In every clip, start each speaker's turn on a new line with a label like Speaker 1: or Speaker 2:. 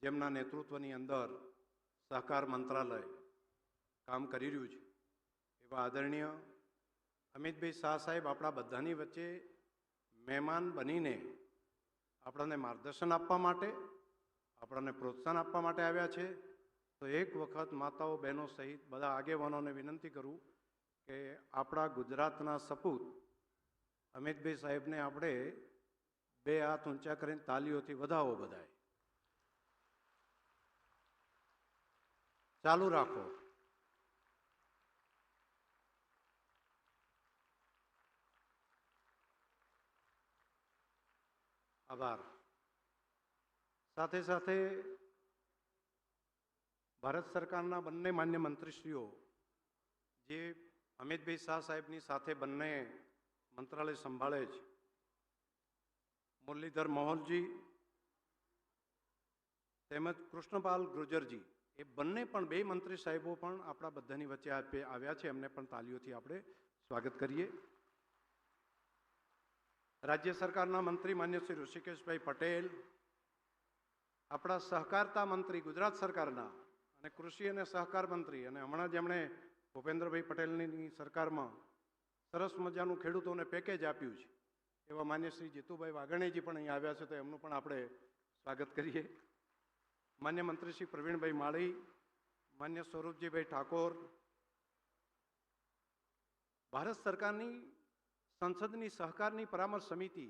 Speaker 1: જેમના નેતૃત્વની અંદર સહકાર મંત્રાલય કામ કરી રહ્યું છે એવા આદરણીય અમિતભાઈ શાહ સાહેબ આપણા બધાની વચ્ચે મહેમાન બનીને આપણને માર્ગદર્શન આપવા માટે, આપણને પ્રોત્સાહન આપવા માટે આવ્યા છે. તો એક વખત માતાઓ બહેનો સહિત બધા આગેવાનોને વિનંતી કરું કે આપણા ગુજરાતના સપૂત અમિતભાઈ સાહેબને આપણે બે હાથ ઊંચા કરીને તાલીઓથી વધાવો. બધાએ ચાલુ રાખો. આભાર. સાથે સાથે ભારત સરકારના બંને માન્ય મંત્રીશ્રીઓ જે અમિતભાઈ શાહ સાહેબની સાથે બંને મંત્રાલય સંભાળે છે, મુરલીધર મોહનજી તેમજ કૃષ્ણપાલ ગુર્જરજી, એ બંને પણ બે મંત્રી સાહેબો પણ આપણા બધાની વચ્ચે આવ્યા છે. એમને પણ તાલીઓથી આપણે સ્વાગત કરીએ. રાજ્ય સરકારના મંત્રી માન્ય શ્રી ઋષિકેશભાઈ પટેલ, આપણા સહકારતા મંત્રી ગુજરાત સરકારના અને કૃષિ અને સહકાર મંત્રી, અને હમણાં જેમણે ભૂપેન્દ્રભાઈ પટેલની સરકારમાં સરસ મજાનું ખેડૂતોને પેકેજ આપ્યું છે એવા માન્ય શ્રી જીતુભાઈ વાઘાણીજી પણ અહીંયા આવ્યા છે, તો એમનું પણ આપણે સ્વાગત કરીએ. માન્ય મંત્રી શ્રી પ્રવીણભાઈ માળી, માન્ય સ્વરૂપજીભાઈ ઠાકોર, ભારત સરકારની સંસદની સહકારની પરામર્શ સમિતિ,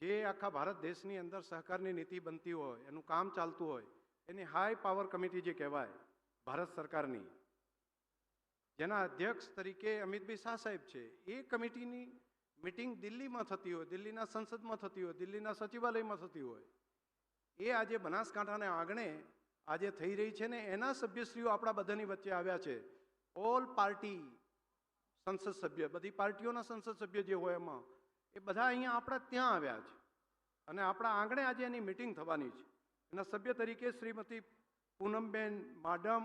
Speaker 1: જે આખા ભારત દેશની અંદર સહકારની નીતિ બનતી હોય, એનું કામ ચાલતું હોય, એની હાઈ પાવર કમિટી જે કહેવાય ભારત સરકારની, જેના અધ્યક્ષ તરીકે અમિતભાઈ શાહ સાહેબ છે, એ કમિટીની મિટિંગ દિલ્હીમાં થતી હોય, દિલ્હીના સંસદમાં થતી હોય, દિલ્હીના સચિવાલયમાં થતી હોય, એ આજે બનાસકાંઠાના આંગણે આજે થઈ રહી છે ને એના સભ્યશ્રીઓ આપણા બધાની વચ્ચે આવ્યા છે. ઓલ પાર્ટી સંસદ સભ્ય, બધી પાર્ટીઓના સંસદ સભ્ય જે હોય એમાં એ બધા અહીંયા આપણા ત્યાં આવ્યા છે અને આપણા આંગણે આજે એની મિટિંગ થવાની છે. એના સભ્ય તરીકે શ્રીમતી પૂનમબેન માડમ,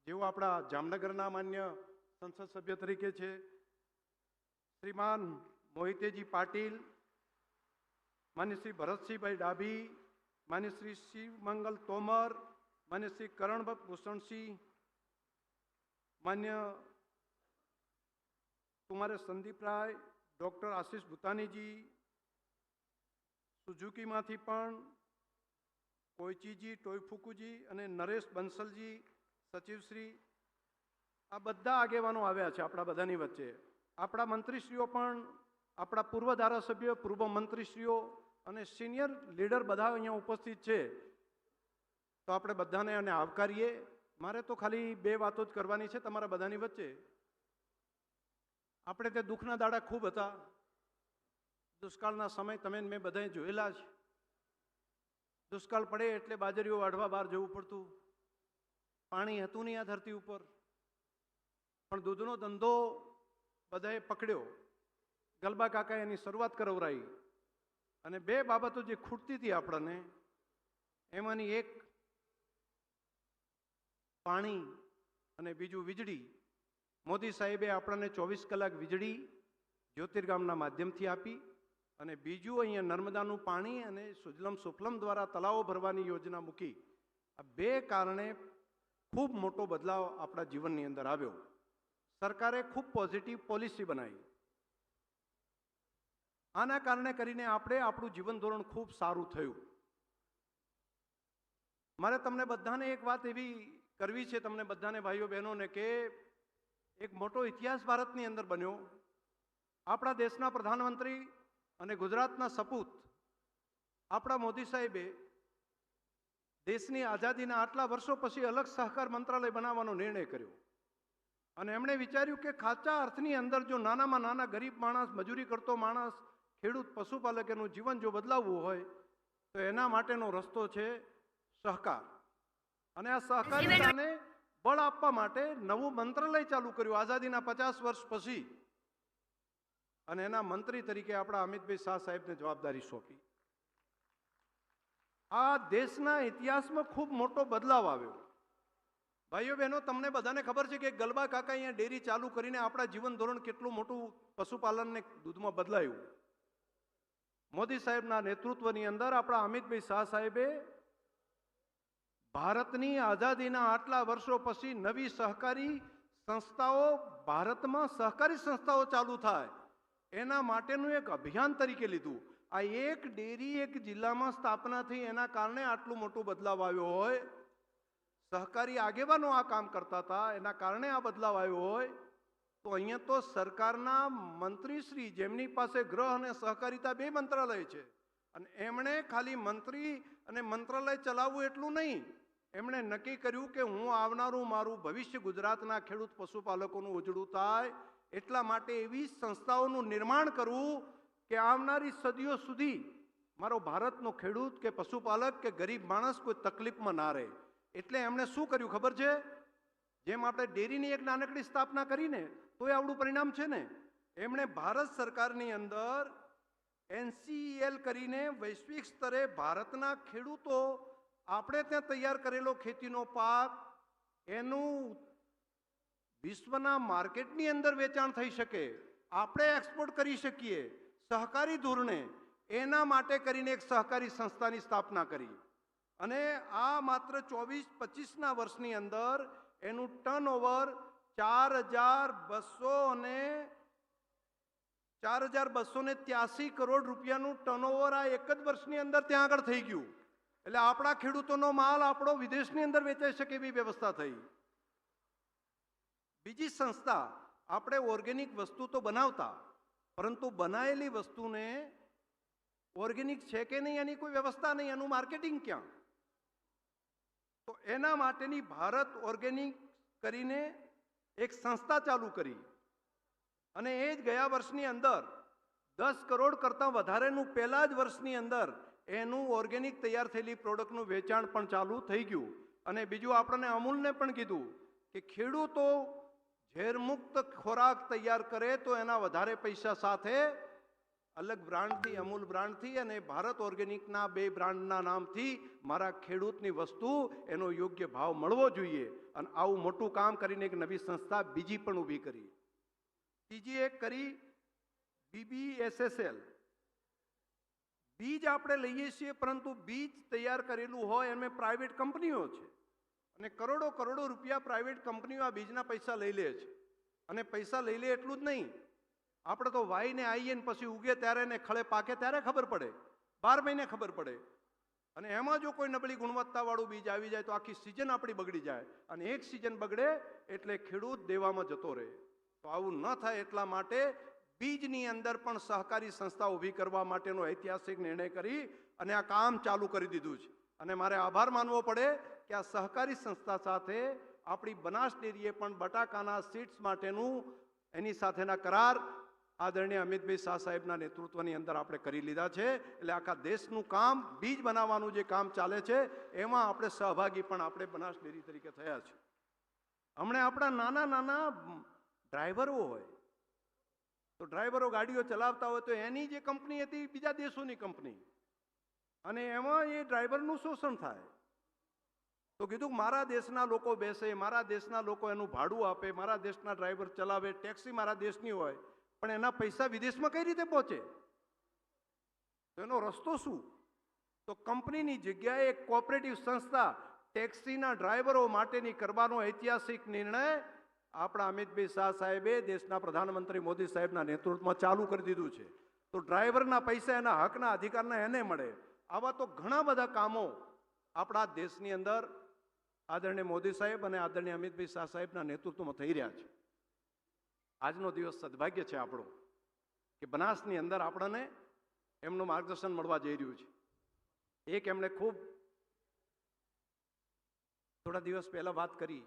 Speaker 1: જેઓ આપણા જામનગરના માન્ય સંસદ સભ્ય તરીકે છે, શ્રીમાન મોહિતેજી પાટીલ, માન્ય શ્રી ભરતસિંહભાઈ ડાભી, માન્ય શ્રી શિવમંગલ તોમર, માન્ય શ્રી કરણભટ્ટ ભૂષણસિંહ, માન્ય કુમારે સંદીપ રાય, ડૉક્ટર આશીષ ભૂતાનીજી, સુઝુકીમાંથી પણ કોઈચીજી ટોયફુકુજી અને નરેશ બંસલજી સચિવશ્રી, આ બધા આગેવાનો આવ્યા છે આપણા બધાની વચ્ચે. આપણા મંત્રીશ્રીઓ પણ, આપણા પૂર્વ ધારાસભ્ય, પૂર્વ મંત્રીશ્રીઓ અને સિનિયર લીડર બધા અહીંયા ઉપસ્થિત છે. તો આપણે બધાને અને આવકારીએ. મારે તો ખાલી બે વાતો જ કરવાની છે તમારા બધાની વચ્ચે. આપણે તે દુઃખના દાડા ખૂબ હતા. દુષ્કાળના સમય તમે મેં બધાએ જોયેલા છે. દુષ્કાળ પડે એટલે બાજરીઓ વાઢવા બહાર જવું પડતું. પાણી હતું નહીં આ ધરતી ઉપર, પણ દૂધનો ધંધો બધાએ પકડ્યો. ગલબા કાકાએ એની શરૂઆત કરાવરાઈ અને બે બાબતો જે ખૂટતી હતી આપણને, એમાંની એક પાણી અને બીજું વીજળી. મોદી સાહેબે આપણને 24 કલાક વીજળી જ્યોતિર્ગામના માધ્યમથી આપી અને બીજું અહીંયા નર્મદાનું પાણી અને સુજલમ સુફલમ દ્વારા તળાવો ભરવાની યોજના મૂકી. આ બે કારણે ખૂબ મોટો બદલાવ આપણા જીવનની અંદર આવ્યો. સરકારે ખૂબ પોઝિટિવ પોલિસી બનાવી. આના કારણે કરીને આપણું જીવન ધોરણ ખૂબ સારું થયું. મારે તમને બધાને એક વાત એવી કરવી છે, તમને બધાને ભાઈઓ બહેનોને, કે એક મોટો ઇતિહાસ ભારતની અંદર બન્યો. આપણા દેશના પ્રધાનમંત્રી અને ગુજરાતના સપૂત આપણા મોદી સાહેબે દેશની આઝાદીના આટલા વર્ષો પછી અલગ સહકાર મંત્રાલય બનાવવાનો નિર્ણય કર્યો અને એમણે વિચાર્યું કે સાચા અર્થની અંદર જો નાનામાં નાના ગરીબ માણસ, મજૂરી કરતો માણસ, ખેડૂત, પશુપાલક એનું જીવન જો બદલાવવું હોય તો એના માટેનો રસ્તો છે સહકાર. અને આ સહકારિતાને બળ આપવા માટે નવું મંત્રાલય ચાલુ કર્યું આઝાદીના 50 વર્ષ પછી, અને એના મંત્રી તરીકે આપણા અમિતભાઈ શાહ સાહેબને જવાબદારી સોંપી. આ દેશના ઇતિહાસમાં ખૂબ મોટો બદલાવ આવ્યો. ભાઈઓ બહેનો, તમને બધાને ખબર છે કે ગલબા કાકા અહીંયા ડેરી ચાલુ કરીને આપણા જીવન ધોરણ કેટલું મોટું પશુપાલનને દૂધમાં બદલાયું. મોદી સાહેબના નેતૃત્વની અંદર આપણા અમિતભાઈ શાહ સાહેબે ભારતની આઝાદીના આટલા વર્ષો પછી નવી સહકારી સંસ્થાઓ, ભારતમાં સહકારી સંસ્થાઓ ચાલુ થાય એના માટેનું એક અભિયાન તરીકે લીધું. આ એક ડેરી એક જિલ્લામાં સ્થાપના થઈ એના કારણે આટલું મોટું બદલાવ આવ્યો હોય. સહકારી આગેવાનો આ કામ કરતા હતા એના કારણે આ બદલાવ આવ્યો હોય તો અહીંયા તો સરકારના મંત્રીશ્રી, જેમની પાસે ગૃહ અને સહકારિતા બે મંત્રાલય છે, અને એમણે ખાલી મંત્રી અને મંત્રાલય ચલાવવું એટલું નહીં, એમણે નક્કી કર્યું કે હું આવનારું મારું ભવિષ્ય ગુજરાતના ખેડૂત પશુપાલકોનું ઉજળું થાય એટલા માટે એવી સંસ્થાઓનું નિર્માણ કરવું કે આવનારી સદીઓ સુધી મારો ભારતનો ખેડૂત કે પશુપાલક કે ગરીબ માણસ કોઈ તકલીફમાં ના રહે. એટલે એમણે શું કર્યું ખબર છે? જેમ આપણે ડેરીની એક નાનકડી સ્થાપના કરીને તોય આવડું પરિણામ છે ને, એમણે ભારત સરકારની અંદર NCEL કરીને વૈશ્વિક સ્તરે ભારતના ખેડૂતો આપણે ત્યાં તૈયાર કરેલો ખેતીનો પાક એનું વિશ્વના માર્કેટની અંદર વેચાણ થઈ શકે, આપણે એક્સપોર્ટ કરી શકીએ સહકારી ધોરણે, એના માટે કરીને એક સહકારી સંસ્થાની સ્થાપના કરી. અને આ માત્ર 24-25ના વર્ષની અંદર એનું ટર્નઓવર 4,283 કરોડ રૂપિયાનું ટર્નઓવર આ એક જ વર્ષની અંદર ત્યાં આગળ થઈ ગયું. એટલે આપણા ખેડૂતોનો માલ આપણો વિદેશની અંદર વેચાઈ શકે એવી વ્યવસ્થા થઈ. બીજી સંસ્થા, આપણે ઓર્ગેનિક વસ્તુ તો બનાવતા, પરંતુ બનાવેલી વસ્તુને ઓર્ગેનિક છે કે નહીં એની કોઈ વ્યવસ્થા નહીં, એનું માર્કેટિંગ ક્યાં? તો એના માટેની ભારત ઓર્ગેનિક કરીને એક સંસ્થા ચાલુ કરી અને એ જ ગયા વર્ષની અંદર 10 કરોડ કરતાં વધારેનું પહેલા જ વર્ષની અંદર એનું ઓર્ગેનિક તૈયાર થયેલી પ્રોડક્ટનું વેચાણ પણ ચાલુ થઈ ગયું. અને બીજું આપણને અમૂલને પણ કીધું કે ખેડૂતો ઝેરમુક્ત ખોરાક તૈયાર કરે તો એના વધારે પૈસા સાથે અલગ બ્રાન્ડથી, અમૂલ બ્રાન્ડથી અને ભારત ઓર્ગેનિકના બે બ્રાન્ડના નામથી મારા ખેડૂતની વસ્તુ એનો યોગ્ય ભાવ મળવો જોઈએ. અને આવું મોટું કામ કરીને એક નવી સંસ્થા બીજી પણ ઊભી કરી. ત્રીજી એક કરી BBSSL. બીજ આપણે લઈએ છીએ પરંતુ બીજ તૈયાર કરેલું હોય એમાં પ્રાઇવેટ કંપનીઓ છે અને કરોડો કરોડો રૂપિયા પ્રાઇવેટ કંપનીઓ આ બીજના પૈસા લઈ લે છે. અને પૈસા લઈ લે એટલું જ નહીં, આપણે તો વાઈને આવીએ ને પછી ઉગે ત્યારે ને ખળે પાકે ત્યારે ખબર પડે, 12 મહિને ખબર પડે. અને એમાં જો કોઈ નબળી ગુણવત્તાવાળું બીજ આવી જાય તો આખી સિઝન આપણી બગડી જાય, અને એક સિઝન બગડે એટલે ખેડૂત દેવામાં જતો રહે. તો આવું ન થાય એટલા માટે બીજની અંદર પણ સહકારી સંસ્થા ઊભી કરવા માટેનો ઐતિહાસિક નિર્ણય કરી અને આ કામ ચાલુ કરી દીધું છે. અને મારે આભાર માનવો પડે કે આ સહકારી સંસ્થા સાથે આપણી બનાસ ડેરીએ પણ બટાકાના સીડ્સ માટેનું એની સાથેના કરાર આદરણીય અમિતભાઈ શાહ સાહેબના નેતૃત્વની અંદર આપણે કરી લીધા છે. એટલે આખા દેશનું કામ, બીજ બનાવવાનું જે કામ ચાલે છે એમાં આપણે સહભાગી પણ આપણે બનાસ ડેરી તરીકે થયા છે. હમણાં આપણા નાના નાના ડ્રાઈવરો હોય તો ડ્રાઈવરો ગાડીઓ ચલાવતા હોય તો એની જે કંપની હતી બીજા દેશોની કંપની, અને એમાં એ ડ્રાઈવરનું શોષણ થાય. તો કીધું મારા દેશના લોકો બેસે, મારા દેશના લોકો એનું ભાડું આપે, મારા દેશના ડ્રાઈવર ચલાવે, ટેક્સી મારા દેશની હોય, પણ એના પૈસા વિદેશમાં કઈ રીતે પહોંચે? તો એનો રસ્તો શું? તો કંપનીની જગ્યાએ એક કોઓપરેટિવ સંસ્થા ટેક્સીના ડ્રાઈવરો માટેની કરવાનો ઐતિહાસિક નિર્ણય આપણા અમિતભાઈ શાહ સાહેબે દેશના પ્રધાનમંત્રી મોદી સાહેબના નેતૃત્વમાં ચાલુ કરી દીધું છે. તો ડ્રાઈવરના પૈસા એના હકના અધિકારના એને મળે. આવા તો ઘણા બધા કામો આપણા દેશની અંદર આદરણીય મોદી સાહેબ અને આદરણીય અમિતભાઈ શાહ સાહેબના નેતૃત્વમાં થઈ રહ્યા છે. આજનો દિવસ સદભાગ્ય છે આપણું કે બનાસની અંદર આપણને એમનું માર્ગદર્શન મળવા જઈ રહ્યું છે. એક એમણે ખૂબ થોડા દિવસ પહેલા વાત કરી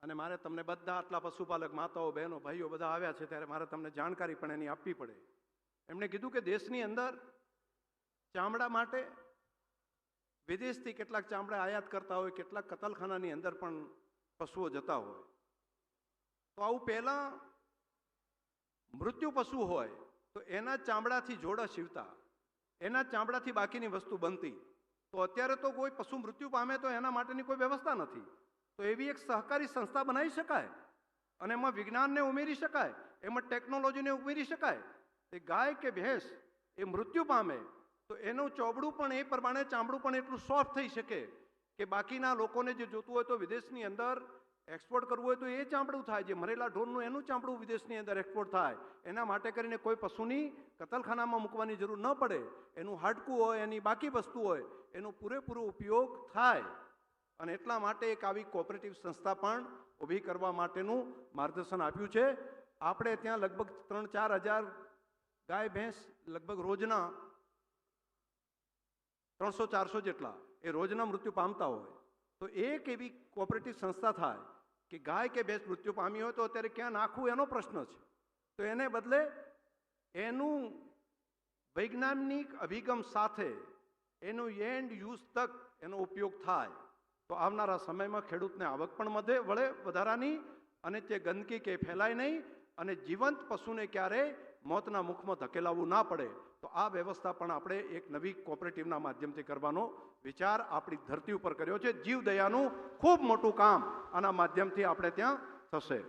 Speaker 1: અને મારે તમને બધા આટલા પશુપાલક માતાઓ, બહેનો, ભાઈઓ બધા આવ્યા છે ત્યારે મારે તમને જાણકારી પણ એની આપવી પડે. એમણે કીધું કે દેશની અંદર ચામડા માટે વિદેશથી કેટલાક ચામડા આયાત કરતા હોય, કેટલાક કતલખાનાની અંદર પણ પશુઓ જતા હોય. તો આવું પહેલાં મૃત્યુ પશુ હોય તો એના ચામડાથી જોડા સીવતા, એના ચામડાથી બાકીની વસ્તુ બનતી. તો અત્યારે તો કોઈ પશુ મૃત્યુ પામે તો એના માટેની કોઈ વ્યવસ્થા નથી. તો એવી એક સહકારી સંસ્થા બનાવી શકાય અને એમાં વિજ્ઞાનને ઉમેરી શકાય, એમાં ટેકનોલોજીને ઉમેરી શકાય. તે ગાય કે ભેંસ એ મૃત્યુ પામે તો એનું ચોબડું પણ એ પ્રમાણે ચામડું પણ એટલું સોફ્ટ થઈ શકે કે બાકીના લોકોને જે જોતું હોય તો વિદેશની અંદર એક્સપોર્ટ કરવું હોય તો એ ચામડું થાય, જે મરેલા ઢોરનું એનું ચામડું વિદેશની અંદર એક્સપોર્ટ થાય. એના માટે કરીને કોઈ પશુની કતલખાનામાં મૂકવાની જરૂર ન પડે, એનું હાડકું હોય, એની બાકી વસ્તુ હોય, એનો પૂરેપૂરો ઉપયોગ થાય. અને એટલા માટે એક આવી કોઓપરેટિવ સંસ્થા પણ ઊભી કરવા માટેનું માર્ગદર્શન આપ્યું છે. આપણે ત્યાં લગભગ 3-4 હજાર ગાય ભેંસ લગભગ રોજના 300-400 જેટલા એ રોજના મૃત્યુ પામતા હોય. તો એક એવી કોઓપરેટિવ સંસ્થા થાય કે ગાય કે ભેંસ મૃત્યુ પામી હોય તો અત્યારે ક્યાં નાખવું એનો પ્રશ્ન છે. તો એને બદલે એનું વૈજ્ઞાનિક અભિગમ સાથે એનું એન્ડ યુઝ તક એનો ઉપયોગ થાય તો આવનારા સમયમાં ખેડૂતને આવક પણ વળે વધારાની, અને તે ગંદકી કે ફેલાય નહીં, અને જીવંત પશુને ક્યારેય મોતના મુખમાં ધકેલાવવું ના પડે. તો આ વ્યવસ્થા પણ આપણે એક નવી કોઓપરેટિવના માધ્યમથી કરવાનો વિચાર આપણી ધરતી ઉપર કર્યો છે. જીવદયાનું ખૂબ મોટું કામ આના માધ્યમથી આપણે ત્યાં થશે.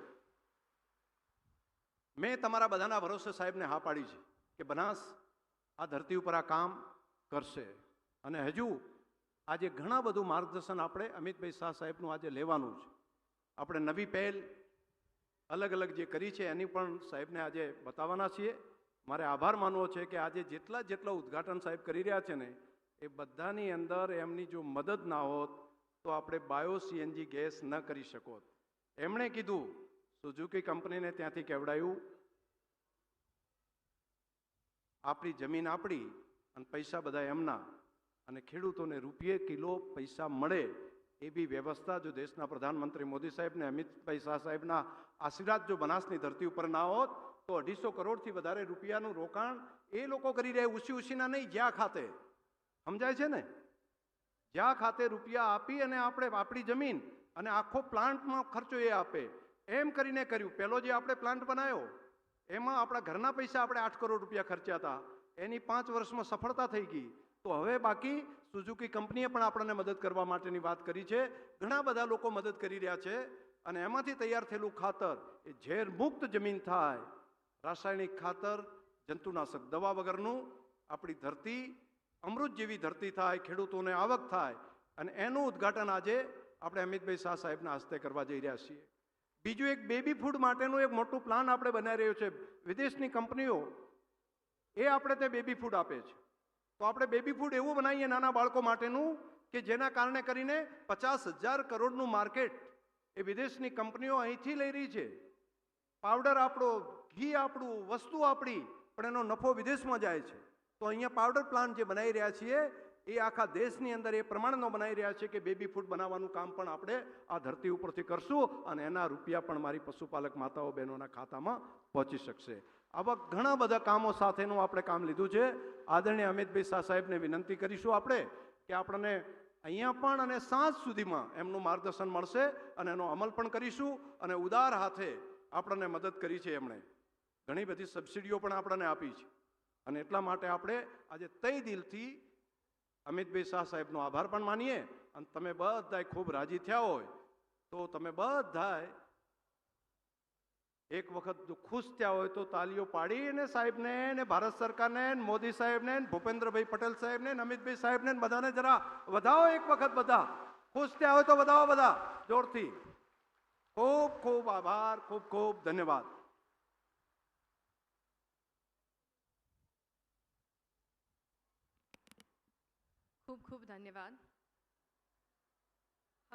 Speaker 1: મેં તમારા બધાના ભરોસે સાહેબને હા પાડી છે કે બનાસ આ ધરતી ઉપર આ કામ કરશે. અને હજુ આજે ઘણા બધું માર્ગદર્શન આપણે અમિતભાઈ શાહ સાહેબનું આજે લેવાનું છે. આપણે નવી પહેલ અલગ અલગ જે કરી છે એની પણ સાહેબને આજે બતાવવાના છીએ. મારે આભાર માનવો છે કે આજે જેટલા ઉદ્ઘાટન સાહેબ કરી રહ્યા છે ને એ બધાની અંદર એમની જો મદદ ના હોત તો આપણે બાયો સીએનજી ગેસ ન કરી શકોત. એમણે કીધું, સુઝુકી કંપનીને ત્યાંથી કેવડાયું, આપણી જમીન આપણી અને પૈસા બધા એમના, અને ખેડૂતોને રૂપિયે કિલો પૈસા મળે એવી વ્યવસ્થા જો દેશના પ્રધાનમંત્રી મોદી સાહેબ ને અમિતભાઈ શાહ સાહેબના આશીર્વાદ જો બનાસની ધરતી ઉપર ના હોત તો 250 કરોડથી વધારે રૂપિયાનું રોકાણ એ લોકો કરી રહ્યા, ઉસીના નહીં, જ્યાં ખાતે. સમજાય છે ને? જ્યાં ખાતે રૂપિયા આપી અને આપણે આપણી જમીન અને આખો પ્લાન્ટમાં ખર્ચો એ આપે એમ કરીને કર્યું. પહેલો જે આપણે પ્લાન્ટ બનાવ્યો એમાં આપણા ઘરના પૈસા આપણે 8 કરોડ રૂપિયા ખર્ચ્યા હતા, એની 5 વર્ષમાં સફળતા થઈ ગઈ. તો હવે બાકી સુઝુકી કંપનીએ પણ આપણને મદદ કરવા માટેની વાત કરી છે. ઘણા બધા લોકો મદદ કરી રહ્યા છે અને એમાંથી તૈયાર થયેલું ખાતર એ ઝેર મુક્ત જમીન થાય, રાસાયણિક ખાતર, જંતુનાશક દવા વગરનું, આપણી ધરતી અમૃત જેવી ધરતી થાય, ખેડૂતોને આવક થાય. અને એનું ઉદ્ઘાટન આજે આપણે અમિતભાઈ શાહ સાહેબના હસ્તે કરવા જઈ રહ્યા છીએ. બીજું એક બેબી ફૂડ માટેનું એક મોટું પ્લાન આપણે બનાવી રહ્યો છે. વિદેશની કંપનીઓ એ આપણે તે બેબી ફૂડ આપે છે, તો આપણે બેબી ફૂડ એવું બનાવીએ નાના બાળકો માટેનું કે જેના કારણે કરીને 50,000 કરોડનું માર્કેટ એ વિદેશની કંપનીઓ અહીંથી લઈ રહી છે. પાવડર આપણો, ઘી આપણું, વસ્તુ આપણી, પણ એનો નફો વિદેશમાં જાય છે. તો અહીંયા પાવડર પ્લાન્ટ જે બનાવી રહ્યા છીએ એ આખા દેશની અંદર એ પ્રમાણનો બનાવી રહ્યા છે કે બેબી ફૂડ બનાવવાનું કામ પણ આપણે આ ધરતી ઉપરથી કરશું અને એના રૂપિયા પણ મારી પશુપાલક માતાઓ બહેનોના ખાતામાં પહોંચી શકશે. આવા ઘણા બધા કામો સાથેનું આપણે કામ લીધું છે. આદરણીય અમિતભાઈ શાહ સાહેબને વિનંતી કરીશું આપણે કે આપણને અહીંયા પણ અને સાંજ સુધીમાં એમનું માર્ગદર્શન મળશે અને એનો અમલ પણ કરીશું. અને ઉદાર હાથે આપણને મદદ કરી છે એમણે, ઘણી બધી સબસિડીઓ પણ આપણને આપી છે. અને એટલા માટે આપણે આજે તઈ દિલથી અમિતભાઈ શાહ સાહેબનો આભાર પણ માનીએ. અને તમે બધાય ખૂબ રાજી થયા હોય તો તમે બધાય એક વખત જો ખુશ થયા હોય તો તાલીઓ પાડીને સાહેબને ને ભારત સરકારને, મોદી સાહેબને, ભૂપેન્દ્રભાઈ પટેલ સાહેબને, અમિતભાઈ સાહેબને બધાને જરા વધાવો. એક વખત બધા ખુશ થયા હોય તો વધાવો, બધા જોરથી. ખૂબ ખૂબ આભાર, ખૂબ ખૂબ ધન્યવાદ.
Speaker 2: ખૂબ ખૂબ ધન્યવાદ.